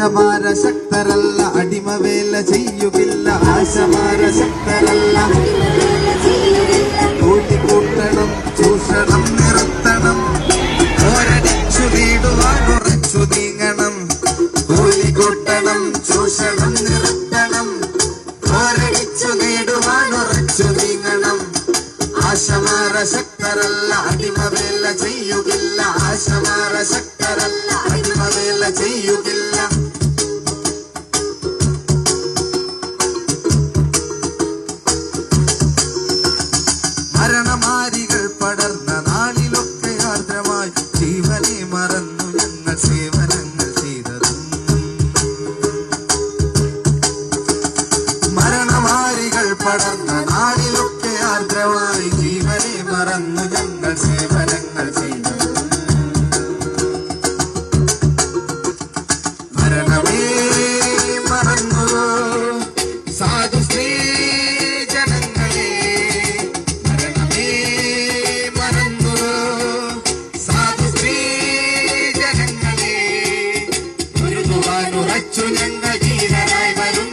ആശമാര ശക്തരല്ല അടിമവേല ചെയ്യുകില്ല ആശമാര ശക്തരല്ല കൂട്ടിക്കൂട്ടണം ചൂഷണം നിർത്തണം പോരടിച്ചു നേടുവാൻ ഉറച്ചു നീങ്ങണം കൂലിക്കൂട്ടണം ചൂഷണം നിർത്തണം പോരടിച്ചു നേടുവാൻ ഉറച്ചു നീങ്ങണം ആശമാര ശക്തരല്ല അടിമവേല ചെയ്യുകില്ല ആശമാര ശക്തരല്ല അടിമവേല ചെയ്യുകില്ല മരണമാരികൾ പടർന്ന നാളിലൊക്കെ ആർദ്രമായി ജീവനെ മറന്നു ഞങ്ങൾ സേവനങ്ങൾ ചെയ്തതും മരണമാരികൾ പടർന്ന നാളിലൊക്കെ ആർദ്രമായി ജീവനെ മറന്നു ഞങ്ങൾ സേവനങ്ങൾ ചെയ്തതും മരണമേ മറന്നു സാധു സ്ത്രീ ജനങ്ങളെ മരണമേ മറന്നു സാധു സ്ത്രീ ജനങ്ങളെ ഉറച്ചു ഞങ്ങൾ ധീരരായി വരും